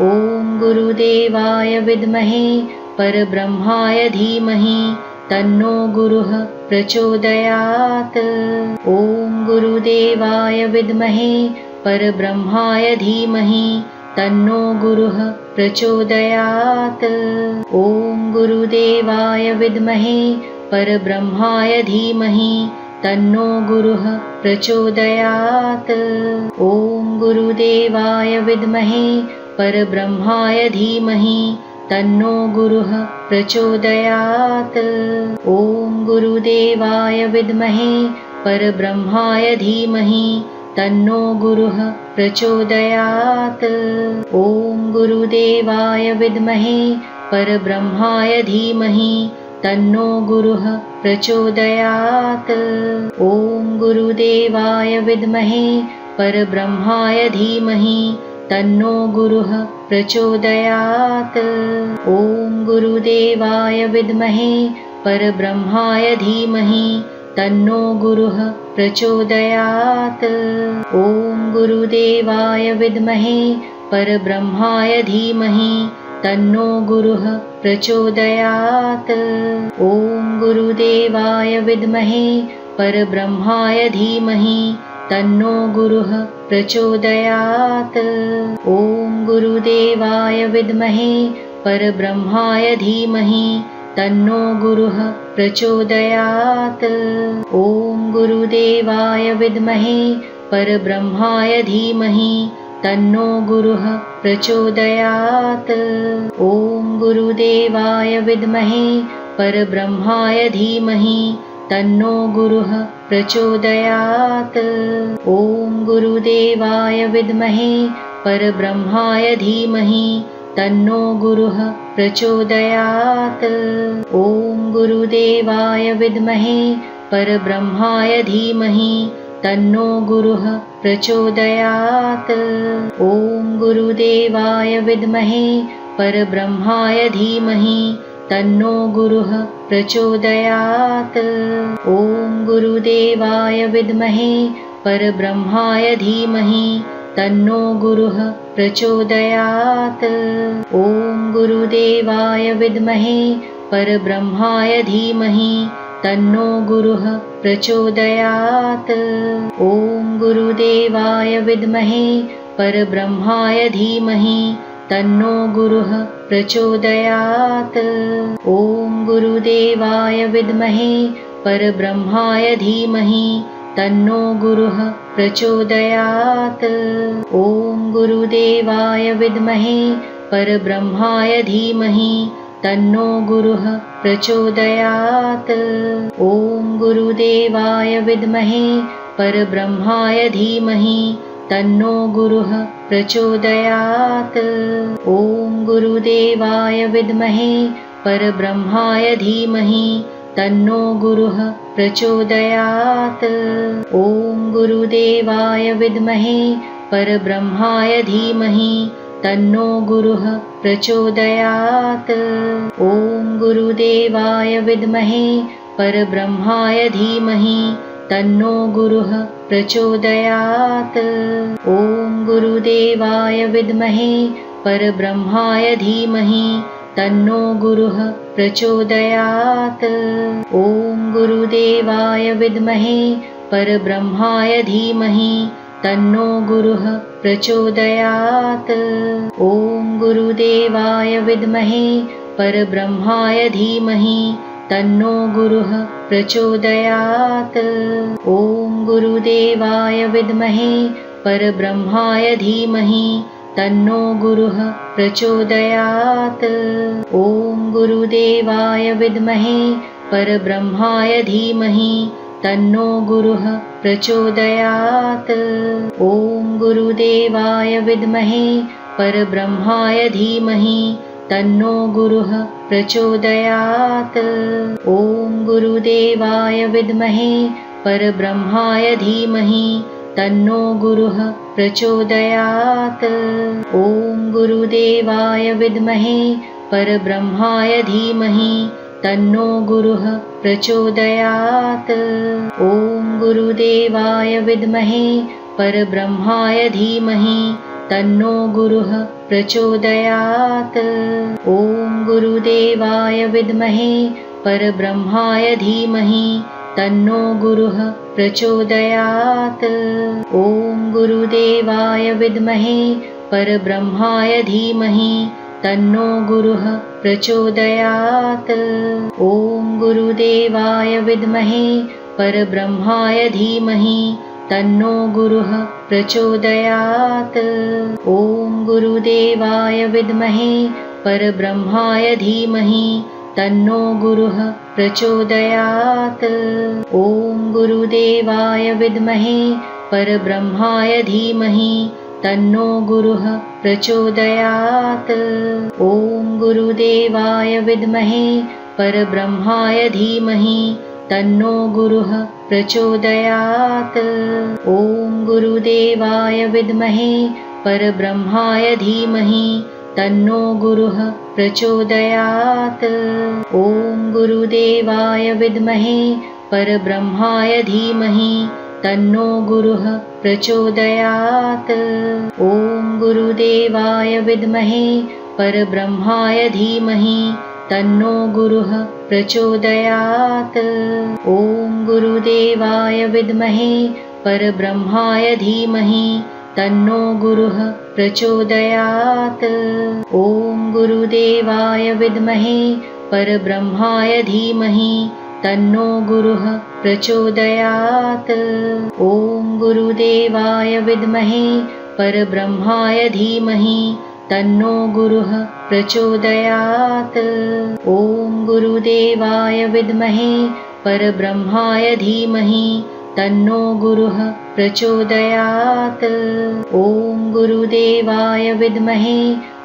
ॐ गुरुदेवाय विद्महे परब्रह्माय धीमहि तन्नो गुरुः प्रचोदयात्। ॐ गुरुदेवाय विद्महे परब्रह्माय धीमहि तन्नो गुरुः प्रचोदयात्। ॐ गुरुदेवाय विद्महे परब्रह्माय धीमहि तन्नो गुरुः प्रचोदयात्। ॐ गुरुदेवाय विद्महे परब्रह्माय धीमहि तन्नो गुरुः प्रचोदयात्। ॐ गुरुदेवाय विद्महे परब्रह्माय धीमहि तन्नो गुरुः प्रचोदयात्। ॐ गुरुदेवाय विद्महे परब्रह्माय धीमहि तन्नो गुरुः प्रचोदयात्। ॐ गुरुदेवाय विद्महे परब्रह्माय धीमहि तन्नो गुरुः प्रचोदयात्। ॐ गुरुदेवाय विद्महे परब्रह्माय धीमहि तन्नो गुरुः प्रचोदयात्। ॐ गुरुदेवाय विद्महे परब्रह्माय धीमहि तन्नो गुरुः प्रचोदयात्। ॐ गुरुदेवाय विद्महे परब्रह्माय धीमहि तन्नो गुरुः प्रचोदयात्। ॐ गुरुदेवाय विद्महे परब्रह्माय धीमहि तन्नो गुरुः प्रचोदयात्। ॐ गुरुदेवाय विद्महे परब्रह्माय धीमहि तन्नो गुरुः प्रचोदयात्। ॐ गुरुदेवाय विद्महे परब्रह्माय धीमहि तन्नो गुरुः प्रचोदयात्। ॐ गुरुदेवाय विद्महे परब्रह्माय धीमहि तन्नो गुरुः प्रचोदयात्। ॐ गुरुदेवाय विद्महे परब्रह्माय धीमहि तन्नो गुरुः प्रचोदयात्। ॐ गुरुदेवाय विद्महे परब्रह्माय धीमहि तन्नो गुरुः प्रचोदयात्। ॐ गुरुदेवाय विद्महे परब्रह्माय धीमहि तन्नो गुरुः प्रचोदयात्। ॐ गुरुदेवाय विद्महे परब्रह्माय धीमहि तन्नो गुरुः प्रचोदयात्। ॐ गुरुदेवाय विद्महे परब्रह्माय धीमहि तन्नो गुरुः प्रचोदयात्। ॐ गुरुदेवाय विद्महे परब्रह्माय धीमहि तन्नो गुरुः प्रचोदयात्। ॐ गुरुदेवाय विद्महे परब्रह्माय धीमहि तन्नो गुरुः प्रचोदयात्। ॐ गुरुदेवाय विद्महे परब्रह्माय धीमहि तन्नो गुरुः प्रचोदयात्। ॐ गुरुदेवाय विद्महे परब्रह्माय धीमहि तन्नो गुरुः प्रचोदयात्। ॐ गुरुदेवाय विद्महे परब्रह्माय धीमहि तन्नो गुरुः प्रचोदयात्। ॐ गुरुदेवाय विद्महे परब्रह्माय धीमहि तन्नो गुरुः प्रचोदयात्। ॐ गुरुदेवाय विद्महे परब्रह्माय धीमहि तन्नो गुरुः प्रचोदयात्। ॐ गुरुदेवाय विद्महे परब्रह्माय धीमहि तन्नो गुरुः प्रचोदयात्। ॐ गुरुदेवाय विद्महे परब्रह्माय धीमहि तन्नो गुरुः प्रचोदयात्। ॐ गुरुदेवाय विद्महे परब्रह्माय धीमहि तन्नो गुरुः प्रचोदयात्। ॐ गुरुदेवाय विद्महे परब्रह्माय धीमहि तन्नो गुरुः प्रचोदयात्। ॐ गुरुदेवाय विद्महे परब्रह्माय धीमहि तन्नो गुरुः प्रचोदयात्। ॐ गुरुदेवाय विद्महे परब्रह्माय धीमहि तन्नो गुरुः प्रचोदयात्। ॐ गुरुदेवाय विद्महे परब्रह्माय धीमहि तन्नो गुरुः प्रचोदयात्। ॐ गुरुदेवाय विद्महे परब्रह्माय धीमहि तन्नो गुरुः प्रचोदयात्। ॐ गुरुदेवाय विद्महे परब्रह्माय धीमहि तन्नो गुरुः प्रचोदयात्। ॐ गुरुदेवाय विद्महे परब्रह्माय धीमहि तन्नो गुरुः प्रचोदयात्। ॐ गुरुदेवाय विद्महे परब्रह्माय धीमहि तन्नो गुरुः प्रचोदयात्। ॐ गुरुदेवाय विद्महे परब्रह्माय धीमहि तन्नो गुरुः प्रचोदयात्। ॐ गुरुदेवाय विद्महे परब्रह्माय धीमहि तन्नो गुरुः प्रचोदयात्। ॐ गुरुदेवाय विद्महे परब्रह्माय धीमहि तन्नो गुरुः प्रचोदयात्। ॐ गुरुदेवाय विद्महे परब्रह्माय धीमहि तन्नो गुरुः प्रचोदयात्। ॐ गुरुदेवाय विद्महे परब्रह्माय धीमहि तन्नो गुरुः प्रचोदयात्। ॐ गुरुदेवाय विद्महे परब्रह्माय धीमहि तन्नो गुरुः प्रचोदयात्। ॐ गुरुदेवाय विद्महे परब्रह्माय धीमहि तन्नो गुरुः प्रचोदयात्। ॐ गुरुदेवाय विद्महे परब्रह्माय धीमहि तन्नो गुरुः प्रचोदयात्। ॐ गुरुदेवाय विद्महे परब्रह्माय धीमहि तन्नो गुरुः प्रचोदयात्। ॐ गुरुदेवाय विद्महे परब्रह्माय धीमहि तन्नो गुरुः प्रचोदयात्। ॐ गुरुदेवाय विद्महे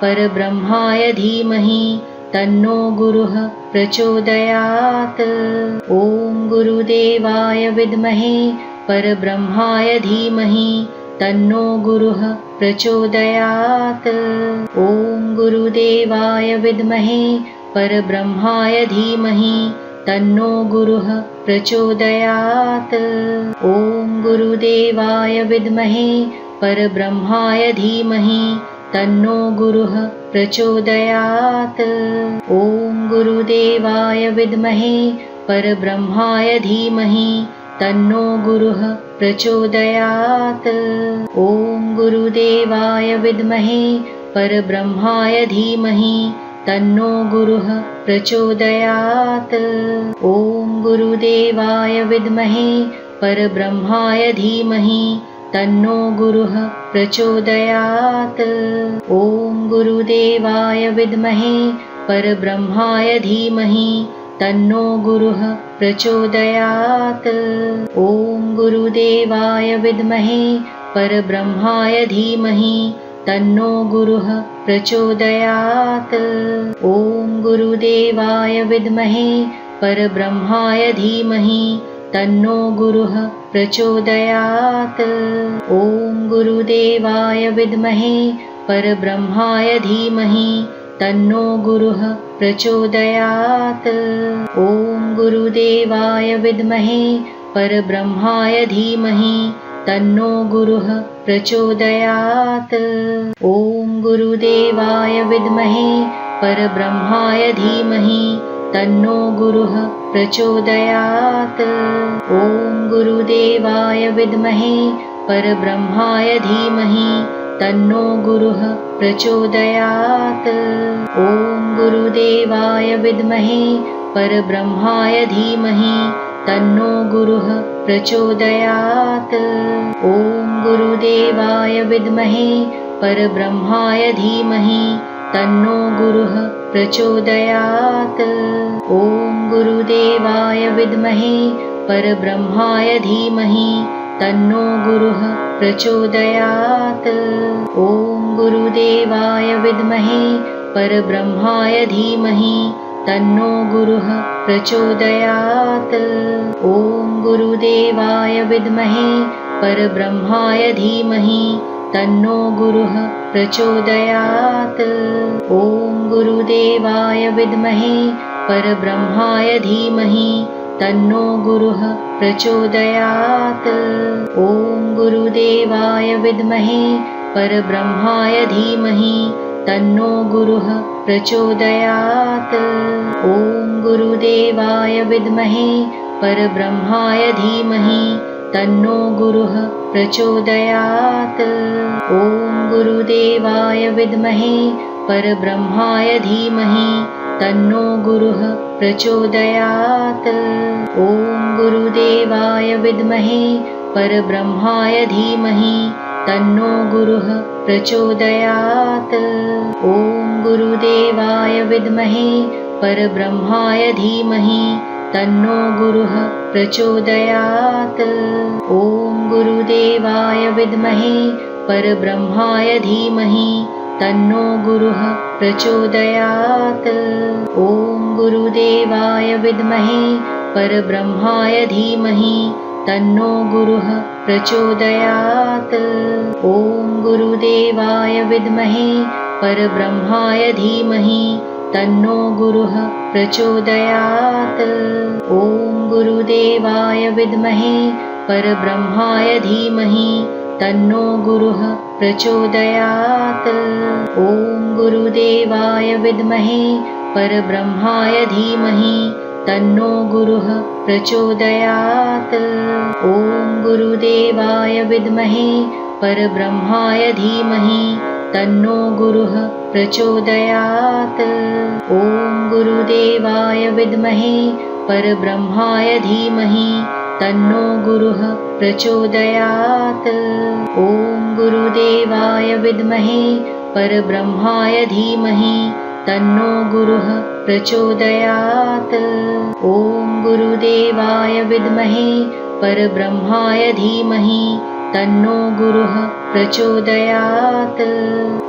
परब्रह्माय धीमहि तन्नो गुरुः प्रचोदयात्। ॐ गुरुदेवाय विद्महे परब्रह्माय धीमहि तन्नो गुरुः प्रचोदयात्। ॐ गुरुदेवाय विद्महे परब्रह्माय धीमहि तन्नो गुरुः प्रचोदयात्। ॐ गुरुदेवाय विद्महे परब्रह्माय धीमहि तन्नो गुरुः प्रचोदयात्। ॐ गुरुदेवाय विद्महे परब्रह्माय धीमहि तन्नो गुरुः प्रचोदयात्। ॐ गुरुदेवाय विद्महे परब्रह्माय धीमहि तन्नो गुरुः प्रचोदयात्। ॐ गुरुदेवाय विद्महे परब्रह्माय धीमहि तन्नो गुरुः प्रचोदयात्। ॐ गुरुदेवाय विद्महे परब्रह्माय धीमहि तन्नो गुरुः प्रचोदयात्। ॐ गुरुदेवाय विद्महे परब्रह्माय धीमहि तन्नो गुरुः प्रचोदयात्। ॐ गुरुदेवाय विद्महे परब्रह्माय धीमहि तन्नो गुरुः प्रचोदयात्। ॐ गुरुदेवाय विद्महे परब्रह्माय धीमहि तन्नो गुरुः प्रचोदयात्। ॐ गुरुदेवाय विद्महे परब्रह्माय धीमहि तन्नो गुरुः प्रचोदयात्। ॐ गुरुदेवाय विद्महे परब्रह्माय धीमहि तन्नो गुरुः प्रचोदयात्। ॐ गुरुदेवाय विद्महे परब्रह्माय धीमहि तन्नो गुरुः प्रचोदयात्। ॐ गुरुदेवाय विद्महे परब्रह्माय धीमहि तन्नो गुरुः प्रचोदयात्। ॐ गुरुदेवाय विद्महे परब्रह्माय धीमहि तन्नो गुरुः प्रचोदयात्। ॐ गुरुदेवाय विद्महे परब्रह्माय धीमहि तन्नो गुरुः प्रचोदयात्। ॐ गुरुदेवाय विद्महे परब्रह्माय धीमहि तन्नो गुरुः प्रचोदयात्। ॐ गुरुदेवाय विद्महे परब्रह्माय धीमहि तन्नो गुरुः प्रचोदयात्। ॐ गुरुदेवाय विद्महे परब्रह्माय धीमहि तन्नो गुरुः प्रचोदयात्। ॐ गुरुदेवाय विद्महे परब्रह्माय धीमहि तन्नो गुरुः प्रचोदयात्। ॐ गुरुदेवाय विद्महे परब्रह्माय धीमहि तन्नो गुरुः प्रचोदयात्। ॐ गुरुदेवाय विद्महे परब्रह्माय धीमहि तन्नो गुरुः प्रचोदयात्। ॐ गुरुदेवाय विद्महे परब्रह्माय धीमहि तन्नो गुरुः प्रचोदयात्। ॐ गुरुदेवाय विद्महे परब्रह्माय धीमहि तन्नो गुरुः प्रचोदयात्। ॐ गुरुदेवाय विद्महे परब्रह्माय धीमहि तन्नो गुरुः प्रचोदयात्। ॐ गुरुदेवाय विद्महे परब्रह्माय धीमहि तन्नो गुरुः प्रचोदयात्। ॐ गुरुदेवाय विद्महे परब्रह्माय धीमहि तन्नो गुरुः प्रचोदयात्। ॐ गुरुदेवाय विद्महे परब्रह्माय धीमहि तन्नो गुरुः प्रचोदयात्। ॐ गुरुदेवाय विद्महे परब्रह्माय धीमहि तन्नो गुरुः प्रचोदयात्। ॐ गुरुदेवाय विद्महे परब्रह्माय धीमहि तन्नो गुरुः प्रचोदयात्। ॐ गुरुदेवाय विद्महे परब्रह्माय धीमहि तन्नो गुरुः प्रचोदयात्। ॐ गुरुदेवाय विद्महे परब्रह्माय धीमहि तन्नो गुरुः प्रचोदयात्। ॐ गुरुदेवाय विद्महे परब्रह्माय धीमहि तन्नो गुरुः प्रचोदयात्।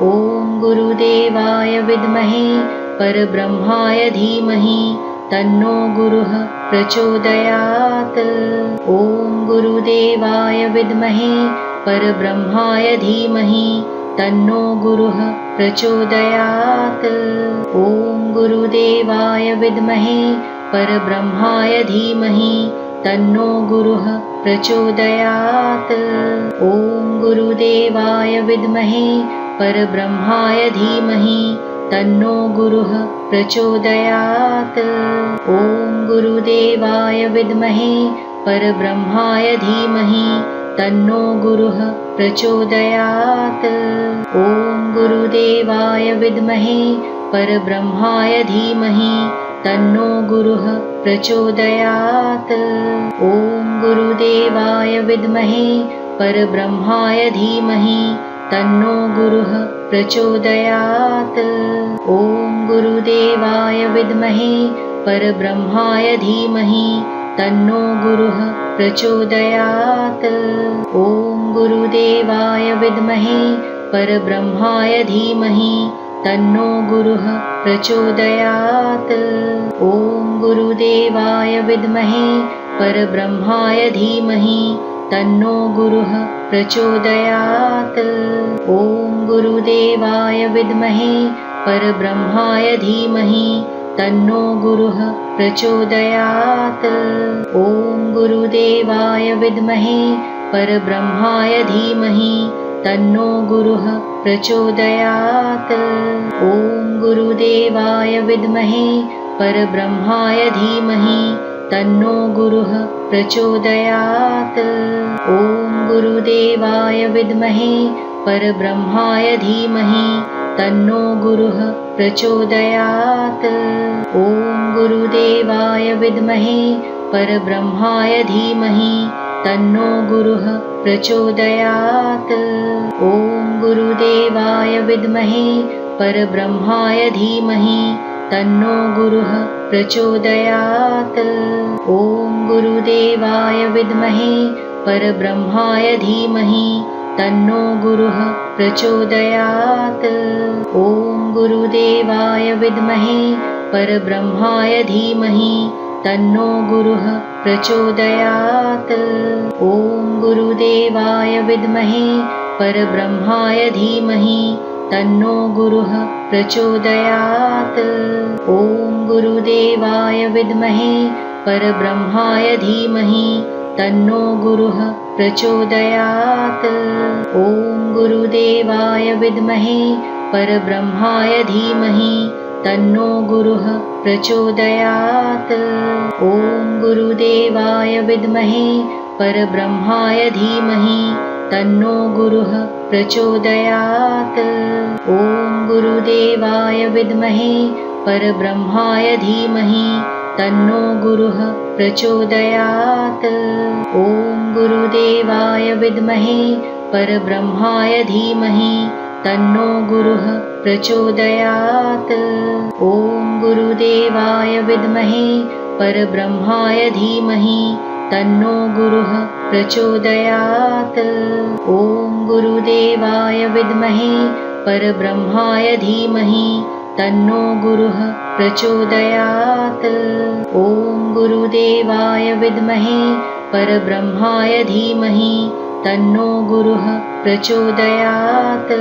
ॐ गुरुदेवाय विद्महे परब्रह्माय धीमहि तन्नो गुरुः प्रचोदयात्। ॐ गुरुदेवाय विद्महे परब्रह्माय धीमहि तन्नो गुरुः प्रचोदयात्। ॐ गुरुदेवाय विद्महे परब्रह्माय धीमहि तन्नो गुरुः प्रचोदयात्। ॐ गुरुदेवाय विद्महे परब्रह्माय धीमहि तन्नो गुरुः प्रचोदयात्। ॐ गुरुदेवाय विद्महे परब्रह्माय धीमहि तन्नो गुरुः प्रचोदयात्। ॐ गुरुदेवाय विद्महे परब्रह्माय धीमहि तन्नो गुरुः प्रचोदयात्। ॐ गुरुदेवाय विद्महे परब्रह्माय धीमहि तन्नो गुरुः प्रचोदयात्। ॐ गुरुदेवाय विद्महे परब्रह्माय धीमहि तन्नो गुरुः प्रचोदयात्। ॐ गुरुदेवाय विद्महे परब्रह्माय धीमहि तन्नो गुरुः प्रचोदयात्। ॐ गुरुदेवाय विद्महे परब्रह्माय धीमहि तन्नो गुरुः प्रचोदयात्। ॐ गुरुदेवाय विद्महे परब्रह्माय धीमहि तन्नो गुरुः प्रचोदयात्। ॐ गुरुदेवाय विद्महे परब्रह्माय धीमहि तन्नो गुरुः प्रचोदयात्। ॐ गुरुदेवाय विद्महे परब्रह्माय धीमहि तन्नो गुरुः प्रचोदयात्। ॐ गुरुदेवाय विद्महे परब्रह्माय धीमहि तन्नो गुरुः प्रचोदयात्। ॐ गुरुदेवाय विद्महे परब्रह्माय धीमहि तन्नो गुरुः प्रचोदयात्। ॐ गुरुदेवाय विद्महे परब्रह्माय धीमहि तन्नो गुरुः प्रचोदयात्। ॐ गुरुदेवाय विद्महे परब्रह्माय धीमहि तन्नो गुरुः प्रचोदयात्। ॐ गुरुदेवाय विद्महे परब्रह्माय धीमहि तन्नो गुरुः प्रचोदयात्। ॐ गुरुदेवाय विद्महे परब्रह्माय धीमहि तन्नो गुरुः प्रचोदयात्। ॐ गुरुदेवाय विद्महे परब्रह्माय धीमहि तन्नो गुरुः प्रचोदयात्। ॐ गुरुदेवाय विद्महे परब्रह्माय धीमहि तन्नो गुरुः प्रचोदयात्। ॐ गुरुदेवाय विद्महे परब्रह्माय धीमहि तन्नो गुरुः प्रचोदयात्। ॐ गुरुदेवाय विद्महे परब्रह्माय धीमहि तन्नो गुरुः प्रचोदयात्। ॐ गुरुदेवाय विद्महे परब्रह्माय धीमहि तन्नो गुरुः प्रचोदयात्। ॐ गुरुदेवाय विद्महे परब्रह्माय धीमहि तन्नो गुरुः प्रचोदयात्। ॐ गुरुदेवाय विद्महे परब्रह्माय धीमहि तन्नो गुरुः प्रचोदयात्। ॐ गुरुदेवाय विद्महे परब्रह्माय धीमहि तन्नो गुरुः प्रचोदयात्।